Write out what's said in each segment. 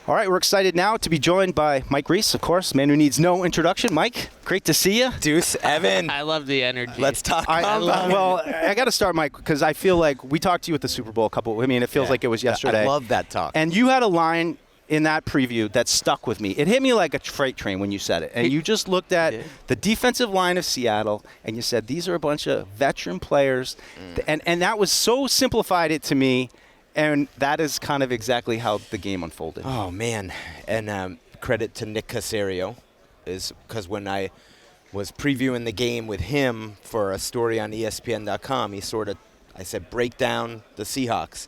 All right, we're excited now to be joined by Mike Reiss, of course, man who needs no introduction. Mike, great to see you. Deuce, Evan. I love the energy. Let's talk about Well, I got to start, Mike, because I feel like we talked to you at the Super Bowl it feels like it was yesterday. I love that talk. And you had a line in that preview that stuck with me. It hit me like a freight train when you said it. And you just looked at the defensive line of Seattle, and you said, these are a bunch of veteran players. And that was so simplified it to me. And that is kind of exactly how the game unfolded. Oh, man. And credit to Nick Caserio, is because when I was previewing the game with him for a story on ESPN.com, I said, break down the Seahawks.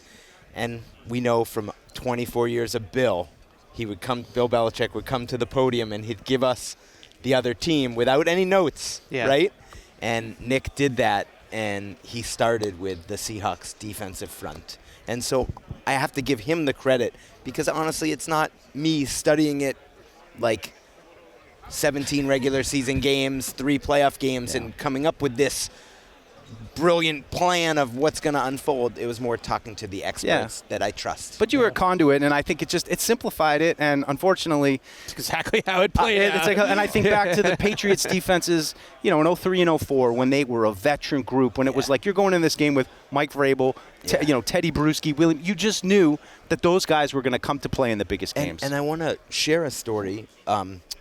And we know from 24 years of Bill Belichick would come to the podium and he'd give us the other team without any notes, right? And Nick did that, and he started with the Seahawks defensive front. And so I have to give him the credit because, honestly, it's not me studying it like 17 regular season games, 3 playoff games, and coming up with this brilliant plan of what's going to unfold. It was more talking to the experts that I trust. But you were a conduit, and I think it simplified it, and unfortunately, it's exactly how it played out. And I think back to the Patriots defenses, in 03 and 04 when they were a veteran group, when it was like you're going in this game with Mike Vrabel, Teddy Bruschi, William. You just knew that those guys were going to come to play in the biggest games. And I want to share a story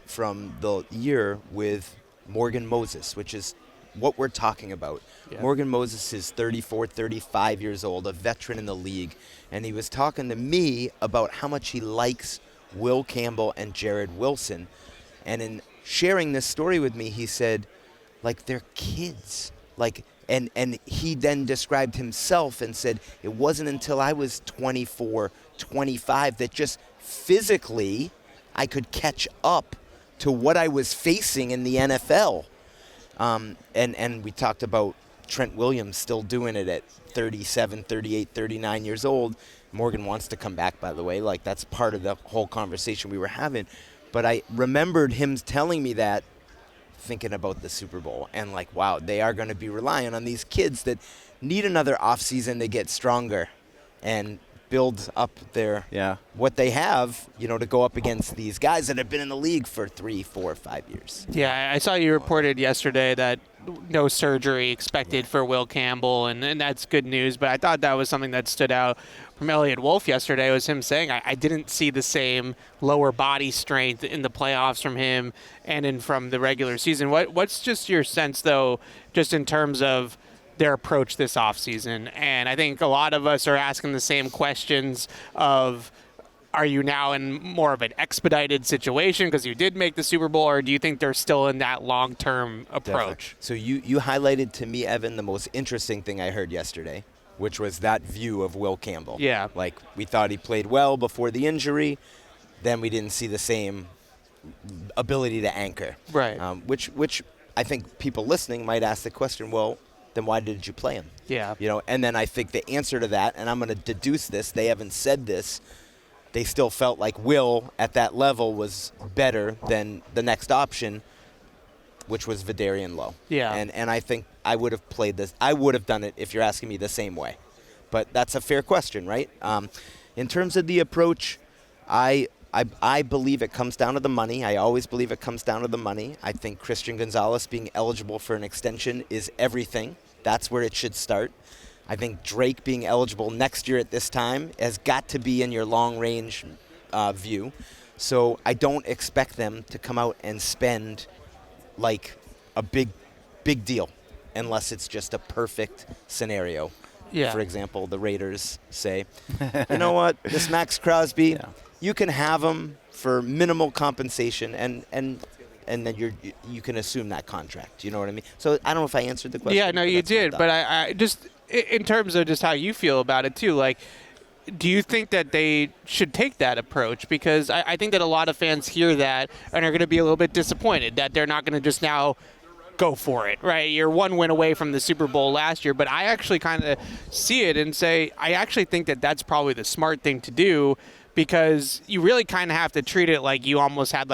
from the year with Morgan Moses, which is what we're talking about. Yeah. Morgan Moses is 34, 35 years old, a veteran in the league, and he was talking to me about how much he likes Will Campbell and Jared Wilson. And in sharing this story with me, he said, they're kids. And he then described himself and said, it wasn't until I was 24, 25 that just physically I could catch up to what I was facing in the NFL. And we talked about Trent Williams still doing it at 37, 38, 39 years old. Morgan wants to come back, by the way. That's part of the whole conversation we were having. But I remembered him telling me that, thinking about the Super Bowl. And wow, they are going to be relying on these kids that need another offseason to get stronger and build up what they have, to go up against these guys that have been in the league for 3, 4, 5 years. Yeah, I saw you reported yesterday that no surgery expected for Will Campbell, and that's good news. But I thought that was something that stood out from Elliott Wolf yesterday, was him saying, I didn't see the same lower body strength in the playoffs from him and from the regular season. What's just your sense, though, just in terms of their approach this offseason? And I think a lot of us are asking the same questions of, are you now in more of an expedited situation because you did make the Super Bowl, or do you think they're still in that long-term approach? Definitely. So you highlighted to me, Evan, the most interesting thing I heard yesterday, which was that view of Will Campbell. Yeah. We thought he played well before the injury, then we didn't see the same ability to anchor. Right. Which I think people listening might ask the question, well, then why did you play him? Yeah. And then I think the answer to that, and I'm going to deduce this, they haven't said this, they still felt like Will at that level was better than the next option, which was Vidarian Lowe. Yeah. And I think I would have played this. I would have done it if you're asking me the same way. But that's a fair question, right? In terms of the approach, I believe it comes down to the money. I always believe it comes down to the money. I think Christian Gonzalez being eligible for an extension is everything. That's where it should start. I think Drake being eligible next year at this time has got to be in your long-range view. So I don't expect them to come out and spend a big deal unless it's just a perfect scenario. Yeah. For example, the Raiders say, you know what, this Max Crosby, you can have him for minimal compensation, and then you can assume that contract. You know what I mean? So I don't know if I answered the question. Yeah, no, you did. But I just, in terms of just how you feel about it too, do you think that they should take that approach? Because I think that a lot of fans hear that and are going to be a little bit disappointed that they're not going to just now go for it, right? You're one win away from the Super Bowl last year, but I actually kind of see it and say, I actually think that that's probably the smart thing to do, because you really kind of have to treat it like you almost had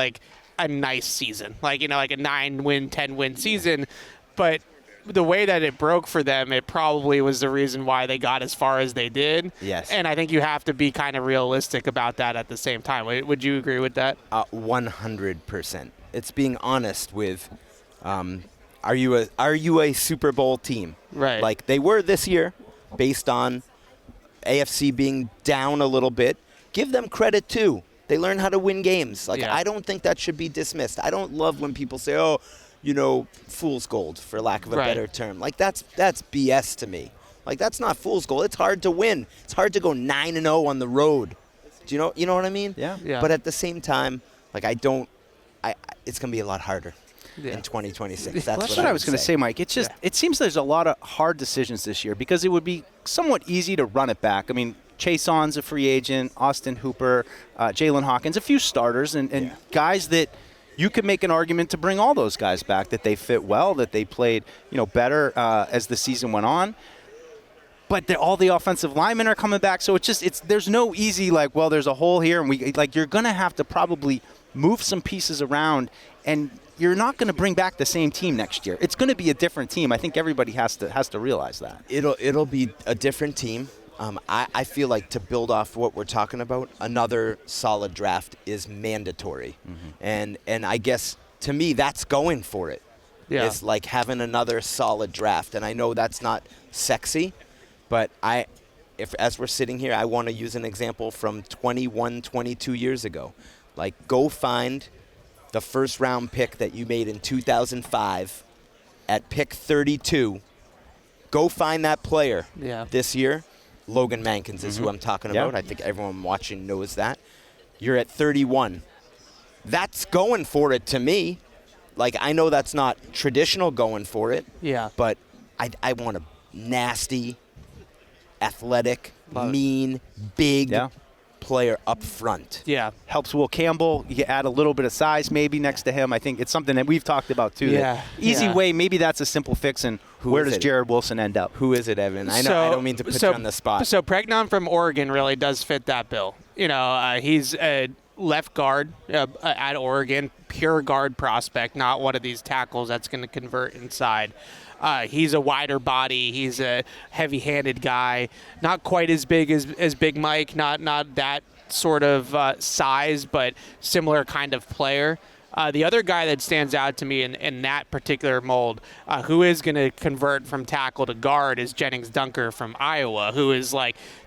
a nice season, like a 9-win, 10-win season. But the way that it broke for them, it probably was the reason why they got as far as they did. Yes. And I think you have to be kind of realistic about that at the same time. Would you agree with that? 100%. It's being honest with, are you a Super Bowl team? Right. Like they were this year, based on AFC being down a little bit. Give them credit too. They learn how to win games. Like I don't think that should be dismissed. I don't love when people say, "Oh, fool's gold," for lack of a better term. Like that's BS to me. Like that's not fool's gold. It's hard to win. It's hard to go 9-0 on the road. Do you know what I mean? Yeah. But at the same time, like it's going to be a lot harder in 2026. That's what I was going to say, Mike. It's just it seems there's a lot of hard decisions this year because it would be somewhat easy to run it back. I mean, Chase On's a free agent, Austin Hooper, Jalen Hawkins, a few starters, and guys that you could make an argument to bring all those guys back, that they fit well, that they played better as the season went on. But all the offensive linemen are coming back, so there's no easy there's a hole here, and you're going to have to probably move some pieces around, and you're not going to bring back the same team next year. It's going to be a different team. I think everybody has to realize that. It'll be a different team. I feel like to build off what we're talking about, another solid draft is mandatory. Mm-hmm. And I guess, to me, that's going for it. Yeah. It's like having another solid draft. And I know that's not sexy, but as we're sitting here, I want to use an example from 21, 22 years ago. Like, go find the first-round pick that you made in 2005 at pick 32. Go find that player this year. Logan Mankins is who I'm talking about. I think everyone watching knows that. You're at 31. That's going for it to me. Like, I know that's not traditional going for it. Yeah. But I want a nasty, athletic, mean, big player up front. Yeah. Helps Will Campbell. You add a little bit of size maybe next to him. I think it's something that we've talked about too. Yeah. Easy way, maybe that's a simple fix. And where does Jared Wilson end up? Who is it, Evan? I know I don't mean to put you on the spot. So Pregnon from Oregon really does fit that bill. He's a left guard at Oregon, pure guard prospect, not one of these tackles that's going to convert inside. He's a wider body. He's a heavy-handed guy. Not quite as big as Big Mike. Not that sort of size, but similar kind of player. The other guy that stands out to me in that particular mold, who is going to convert from tackle to guard, is Jennings Dunker from Iowa, who is,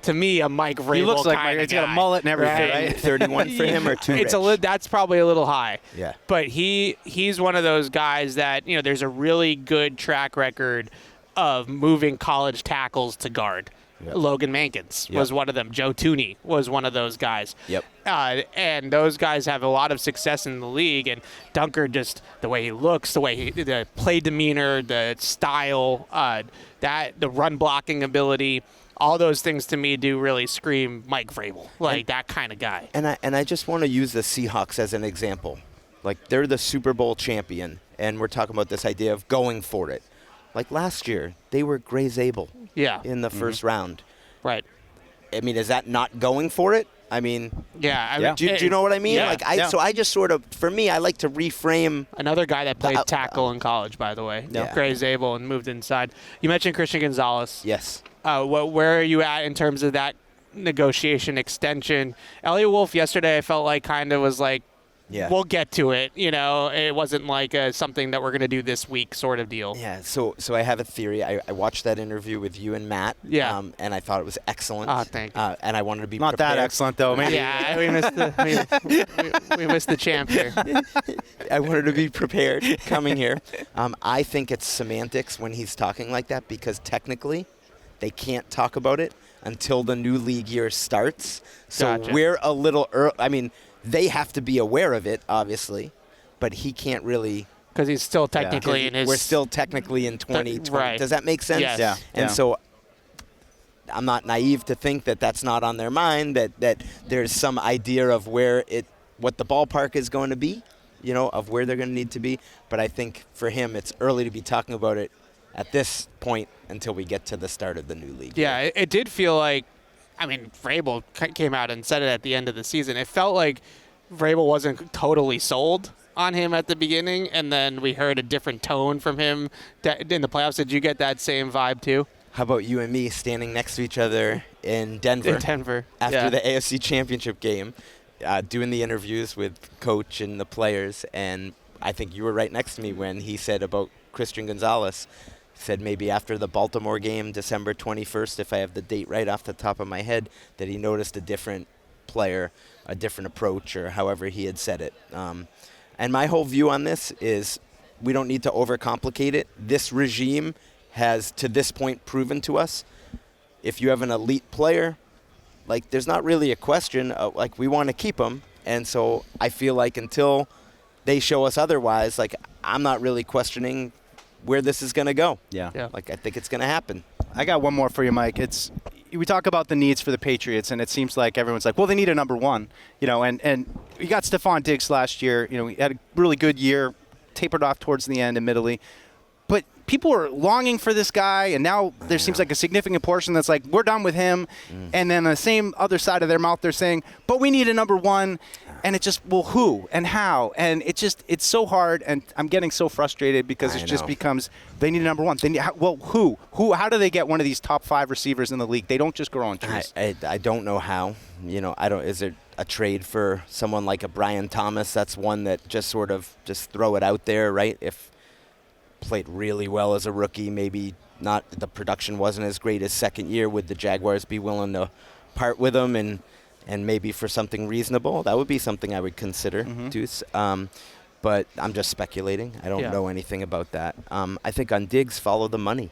to me, a Mike Vrabel kind of guy. He looks like Mike. He's got a mullet and everything, right? 31 for him or too rich? That's probably a little high. Yeah. But he's one of those guys that, there's a really good track record of moving college tackles to guard. Yep. Logan Mankins was one of them. Joe Tooney was one of those guys. Yep. And those guys have a lot of success in the league. And Dunker, just the way he looks, the play demeanor, the style, the run blocking ability, all those things to me do really scream Mike Vrabel, that kind of guy. And I just want to use the Seahawks as an example. Like, they're the Super Bowl champion, and we're talking about this idea of going for it. Like last year, they were Gray Zabel in the first round. Right. I mean, is that not going for it? I mean, do you know what I mean? Yeah. So I just sort of, for me, I like to reframe. Another guy that played tackle in college, by the way. Yeah. Gray Zabel and moved inside. You mentioned Christian Gonzalez. Yes. Where are you at in terms of that negotiation extension? Elliot Wolf yesterday, I felt like kind of was like, we'll get to it. It wasn't like something that we're going to do this week sort of deal. Yeah, so I have a theory. I watched that interview with you and Matt. Yeah. And I thought it was excellent. Oh, thank you. And I wanted to be not prepared. that excellent, though. Maybe. Yeah, we missed the champ here. I wanted to be prepared coming here. I think it's semantics when he's talking like that because technically they can't talk about it until the new league year starts. So we're a little early. I mean, they have to be aware of it, obviously, but he can't really. Because he's still technically in his. We're still technically in 2020. Right. Does that make sense? Yes. Yeah. And so I'm not naive to think that that's not on their mind, that there's some idea of what the ballpark is going to be, of where they're going to need to be. But I think for him, it's early to be talking about it at this point until we get to the start of the new league. Yeah, it did feel like. I mean, Vrabel came out and said it at the end of the season. It felt like Vrabel wasn't totally sold on him at the beginning, and then we heard a different tone from him in the playoffs. Did you get that same vibe too? How about you and me standing next to each other in Denver? In Denver. After the AFC Championship game, doing the interviews with coach and the players, and I think you were right next to me when he said about Christian Gonzalez. Said maybe after the Baltimore game, December 21st, if I have the date right off the top of my head, that he noticed a different player, a different approach, or however he had said it. And my whole view on this is we don't need to overcomplicate it. This regime has, to this point, proven to us, if you have an elite player, like there's not really a question of, like, we want to keep them. And so I feel like until they show us otherwise, like, I'm not really questioning where this is going to go. Yeah. Like, I think it's going to happen. I got one more for you, Mike. We talk about the needs for the Patriots, and it seems like everyone's like, well, they need a number one, and we got Stephon Diggs last year. He had a really good year, tapered off towards the end, admittedly. But people are longing for this guy, and now there seems like a significant portion that's like, we're done with him. And then on the same other side of their mouth, they're saying, but we need a number one. And it just, well, who and how? And it's so hard, and I'm getting so frustrated because it just becomes, they need a number one. They need, well, who? How do they get one of these top 5 receivers in the league? They don't just grow on trees. I don't know how. Is it a trade for someone like a Brian Thomas? That's one that just sort of just throw it out there, right? If played really well as a rookie, maybe not, the production wasn't as great as second year, would the Jaguars be willing to part with him and maybe for something reasonable? That would be something I would consider, Deuce. But I'm just speculating. I don't know anything about that. I think on Diggs, follow the money.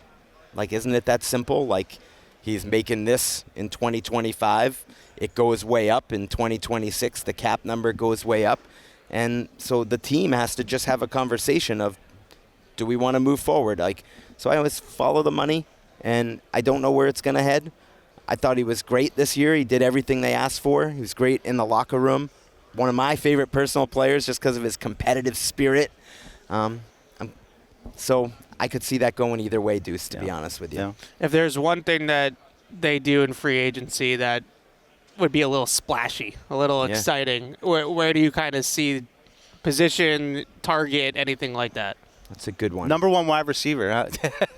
Like, isn't it that simple? Like, he's making this in 2025. It goes way up in 2026. The cap number goes way up. And so the team has to just have a conversation of, do we want to move forward? Like, so I always follow the money, and I don't know where it's going to head. I thought he was great this year. He did everything they asked for. He was great in the locker room. One of my favorite personal players just because of his competitive spirit. So I could see that going either way, Deuce, to be honest with you. Yeah. If there's one thing that they do in free agency that would be a little splashy, a little exciting, where do you kind of see position, target, anything like that? That's a good one. Number one wide receiver.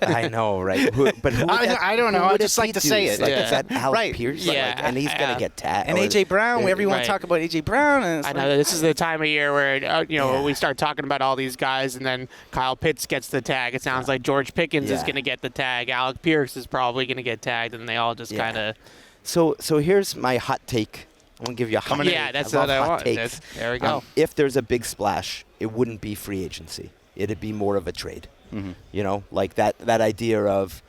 I know, right? I don't know. I just like to say it. Like, is that Alec Pierce? Yeah. Like, and he's going to get tagged. And A.J. Brown. Everyone talk about A.J. Brown. And I know this is the time of year where we start talking about all these guys, and then Kyle Pitts gets the tag. It sounds like George Pickens is going to get the tag. Alec Pierce is probably going to get tagged, and they all just kind of. So here's my hot take. I'm going to give you a hot take. Yeah, that's what I want. There we go. If there's a big splash, it wouldn't be free agency. It'd be more of a trade. Like that idea of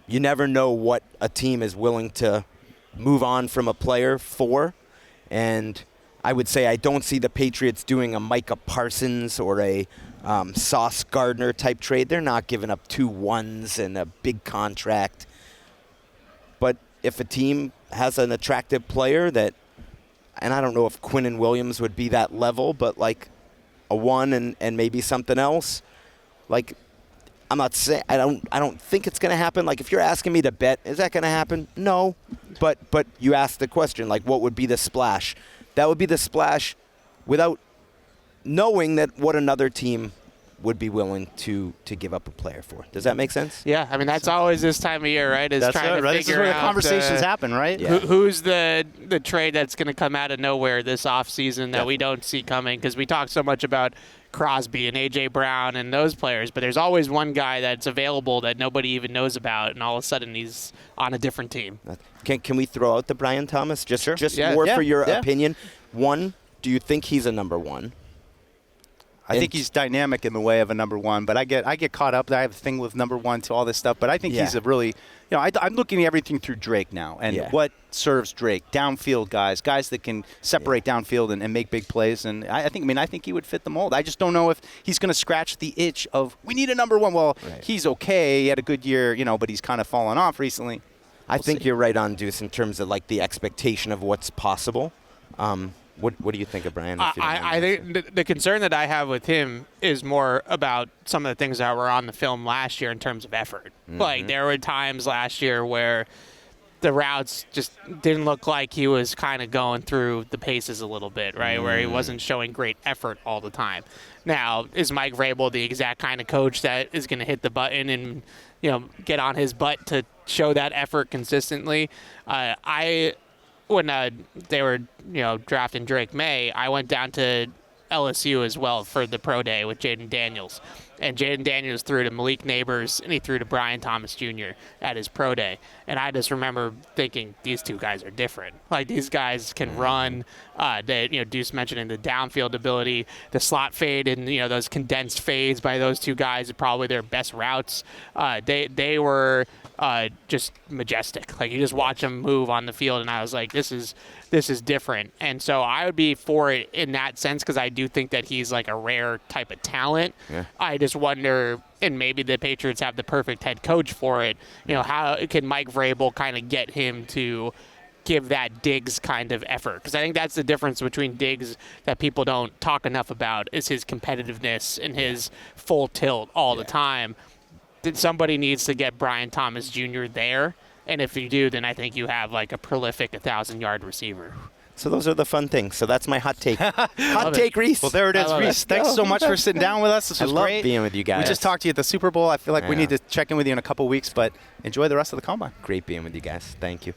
you never know what a team is willing to move on from a player for. And I would say I don't see the Patriots doing a Micah Parsons or a Sauce Gardner type trade. They're not giving up 2 1s and a big contract. But if a team has an attractive player that, and I don't know if Quinnen Williams would be that level, but like a 1 and maybe something else, like, I'm not saying I don't think it's going to happen. Like, if you're asking me to bet, is that going to happen? No. But you asked the question, like, what would be the splash? That would be the splash without knowing that what another team would be willing to give up a player for. Does that make sense? Yeah, I mean, that's always this time of year, right? That's trying to this is figure where the out conversations happen, right? Yeah. Who's the trade that's going to come out of nowhere this offseason that we don't see coming? Because we talk so much about Crosby and A.J. Brown and those players, but there's always one guy that's available that nobody even knows about, and all of a sudden he's on a different team. Can we throw out the Brian Thomas? Just more for your opinion. One, do you think he's a number one? I think he's dynamic in the way of a number one, but I get caught up. I have a thing with number one to all this stuff, but I think he's a really, I'm looking at everything through Drake now and what serves Drake. Downfield guys that can separate downfield and make big plays, and I think he would fit the mold. I just don't know if he's going to scratch the itch of we need a number one. Well, he's okay. He had a good year, but he's kind of fallen off recently. I think you're right on, Deuce, in terms of like the expectation of what's possible. What do you think of Brian? I think the concern that I have with him is more about some of the things that were on the film last year in terms of effort. Mm-hmm. Like, there were times last year where the routes just didn't look like he was kind of going through the paces a little bit, right, where he wasn't showing great effort all the time. Now, is Mike Vrabel the exact kind of coach that is going to hit the button and, get on his butt to show that effort consistently? When they were, drafting Drake May, I went down to LSU as well for the pro day with Jaden Daniels. And Jaden Daniels threw to Malik Neighbors, and he threw to Brian Thomas Jr. at his pro day. And I just remember thinking, these two guys are different. Like, these guys can run. Deuce mentioning the downfield ability, the slot fade, and, those condensed fades by those two guys are probably their best routes. They were just majestic. Like, you just watch them move on the field, and I was like, this is different. And so I would be for it in that sense, because I do think that he's like a rare type of talent. Yeah. I just wonder, and maybe the Patriots have the perfect head coach for it, how can Mike Vrabel kind of get him to give that Diggs kind of effort? Because I think that's the difference between Diggs that people don't talk enough about, is his competitiveness and his full tilt all the time. That somebody needs to get Brian Thomas Jr. there. And if you do, then I think you have like a prolific 1,000-yard receiver. So those are the fun things. So that's my hot take. Hot take, Reiss. Well, there it is, Reiss. Thanks so much for sitting down with us. This was great. I love being with you guys. We just talked to you at the Super Bowl. I feel like we need to check in with you in a couple weeks, but enjoy the rest of the Combine. Great being with you guys. Thank you.